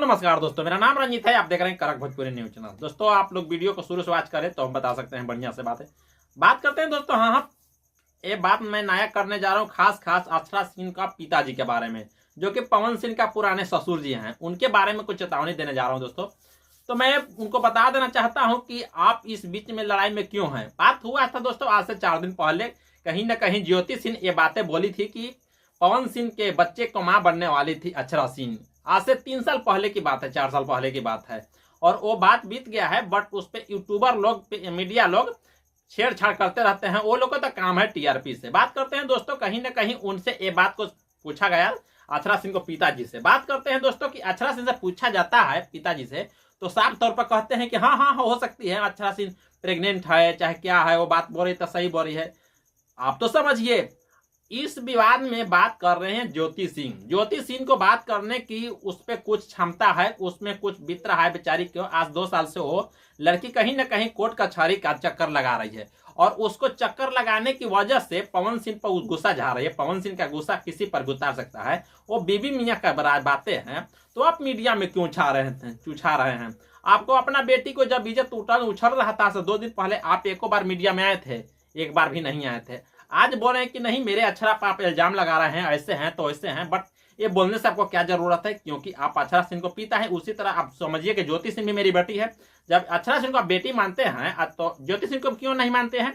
नमस्कार दोस्तों, मेरा नाम रंजीत है। आप देख रहे हैं करक भोजपुरी न्यूज चैनल। दोस्तों आप लोग वीडियो को शुरू से वॉच करें तो हम बता सकते हैं बढ़िया से बात करते हैं दोस्तों। हाँ, ये बात मैं नायक करने जा रहा हूँ खास अक्षरा सिंह का पिताजी के बारे में, जो कि पवन सिंह का पुराने ससुर जी हैं। उनके बारे में कुछ चेतावनी देने जा रहा हूँ दोस्तों। तो मैं उनको बता देना चाहता हूँ कि आप इस बीच में लड़ाई में क्यों हैं। बात हुआ था दोस्तों आज से 4 दिन पहले, कहीं ना कहीं ज्योति सिंह ये बातें बोली थी कि पवन सिंह के बच्चे को मां बनने वाली थी अक्षरा सिंह। आज से 3 साल पहले की बात है, 4 साल पहले की बात है, और वो बात बीत गया है। बट उस पर यूट्यूबर लोग, मीडिया लोग छेड़छाड़ करते रहते हैं। वो लोगों का तो काम है टीआरपी से। बात करते हैं दोस्तों, कहीं ना कहीं उनसे ये बात को पूछा गया अक्षरा सिंह को पिताजी से। बात करते हैं दोस्तों कि अक्षरा सिंह से पूछा जाता है पिताजी से, तो साफ तौर पर कहते हैं कि हाँ हो सकती है अक्षरा सिंह प्रेग्नेंट है, चाहे क्या है, वो बात बोल रही तो सही बोल रही है। आप तो समझिए, इस विवाद में बात कर रहे हैं ज्योति सिंह को बात करने की उस पर कुछ क्षमता है, उसमें कुछ बीत रहा है बेचारी। क्यों आज 2 साल से वो लड़की कहीं ना कहीं कोर्ट कचहरी का चक्कर लगा रही है, और उसको चक्कर लगाने की वजह से पवन सिंह पर गुस्सा जा रही है। पवन सिंह का गुस्सा किसी पर गुजार सकता है, वो बीबी मियाँ का बातें हैं। तो आप मीडिया में क्यों चुछा रहे हैं? आपको अपना बेटी को जब इज्जत उछल रहा था 2 दिन पहले, आप एको बार मीडिया में आए थे? एक बार भी नहीं आए थे। आज बोल रहे हैं कि नहीं मेरे अक्षरा पर आप इल्जाम लगा रहे हैं, ऐसे हैं तो ऐसे हैं। बट ये बोलने से आपको क्या जरूरत है, क्योंकि आप अक्षरा सिंह को पिता है। उसी तरह आप समझिए कि ज्योति सिंह भी मेरी बेटी है। जब अक्षरा सिंह को आप बेटी मानते हैं तो ज्योति सिंह को क्यों नहीं मानते हैं?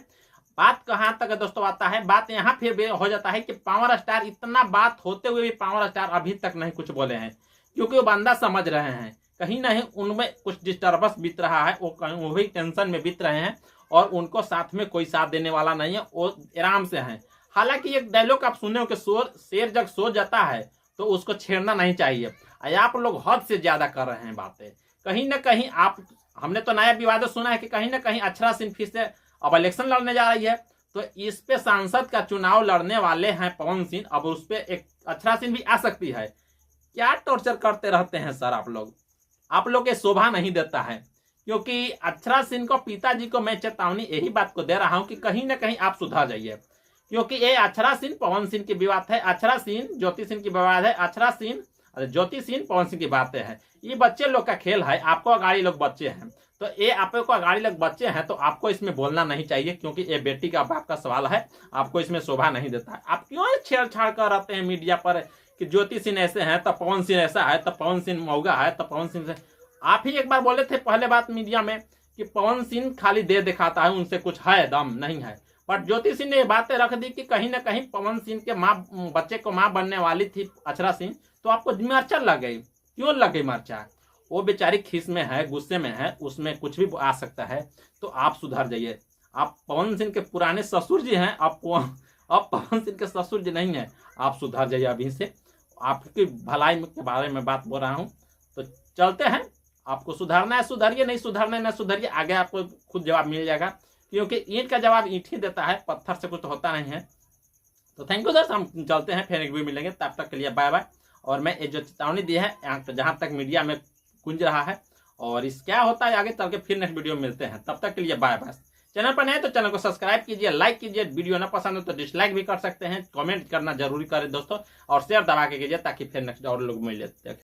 बात कहाँ तक दोस्तों आता है, बात यहाँ फिर हो जाता है कि पावर स्टार, इतना बात होते हुए भी पावर स्टार अभी तक नहीं कुछ बोले हैं, क्योंकि वो बंदा समझ रहे हैं कहीं नहीं उनमें कुछ डिस्टर्बेंस बीत रहा है। वो भी टेंशन में बीत रहे हैं, और उनको साथ में कोई साथ देने वाला नहीं है, वो आराम से हैं। हालांकि एक डायलॉग आप सुने हो कि शेर जब सो जाता है तो उसको छेड़ना नहीं चाहिए। आप लोग हद से ज्यादा कर रहे हैं बातें। कहीं ना कहीं हमने तो नया विवाद सुना है कि कहीं ना कहीं अक्षरा सिंह फिर से अब इलेक्शन लड़ने जा रही है। तो इस पे सांसद का चुनाव लड़ने वाले हैं पवन सिंह, अब उस पर एक अक्षरा सिंह भी आ सकती है। क्या टॉर्चर करते रहते हैं सर आप लोग ये शोभा नहीं देता है। क्योंकि अक्षरा सिंह को पिताजी को मैं चेतावनी यही बात को दे रहा हूं कि कहीं ना कहीं आप सुधर जाइए, क्योंकि ये अक्षरा सिंह पवन सिंह की विवाद है, अक्षरा सिंह ज्योति सिंह की विवाद है, अक्षरा सिंह ज्योति सिंह पवन सिंह की बातें हैं। ये बच्चे लोग का खेल है। आपको अगाड़ी लोग बच्चे हैं, तो ये आपको अगाड़ी लोग बच्चे हैं, तो आपको इसमें बोलना नहीं चाहिए, क्योंकि ये बेटी का बाप का सवाल है। आपको इसमें शोभा नहीं देता है। आप क्यों छेड़छाड़ कर रहते हैं मीडिया पर कि ज्योति सिंह ऐसे हैं तो पवन सिंह ऐसा है, तो पवन सिंह मौगा है, तो पवन सिंह से। आप ही एक बार बोले थे पहले बात मीडिया में कि पवन सिंह खाली दे दिखाता है, उनसे कुछ है दम नहीं है। बट ज्योति सिंह ने ये बातें रख दी कि कहीं ना कहीं पवन सिंह के बच्चे को मां बनने वाली थी अक्षरा सिंह। तो आपको मिर्चा लग गई। क्यों लग गई मिर्चा? वो बेचारी खीस में है, गुस्से में है, उसमें कुछ भी आ सकता है। तो आप सुधर जाइए। आप पवन सिंह के पुराने ससुर जी हैं, अब पवन सिंह के ससुर जी नहीं है। आप सुधर जाइए अभी से। आपकी भलाई के बारे में बात बोल रहा हूँ। तो चलते हैं, आपको सुधारना है सुधरिए, नहीं सुधारना है न सुधरिए। आगे आपको खुद जवाब मिल जाएगा, क्योंकि ईंट का जवाब ईंट ही देता है, पत्थर से कुछ तो होता नहीं है। तो थैंक यू सर, हम चलते हैं, फिर एक भी मिलेंगे। तब तक के लिए बाय बाय। और मैं ये जो चेतावनी दी है जहाँ तक मीडिया में गुंज रहा है, और इस क्या होता है आगे चल के, फिर नेक्स्ट वीडियो में मिलते हैं। तब तक के लिए बाय बाय। चैनल पर नए तो चैनल को सब्सक्राइब कीजिए, लाइक कीजिए। वीडियो ना पसंद हो तो डिसलाइक भी कर सकते हैं। कमेंट करना जरूरी करें दोस्तों, और शेयर दबा के कीजिए ताकि फिर नेक्स्ट और लोग मिले।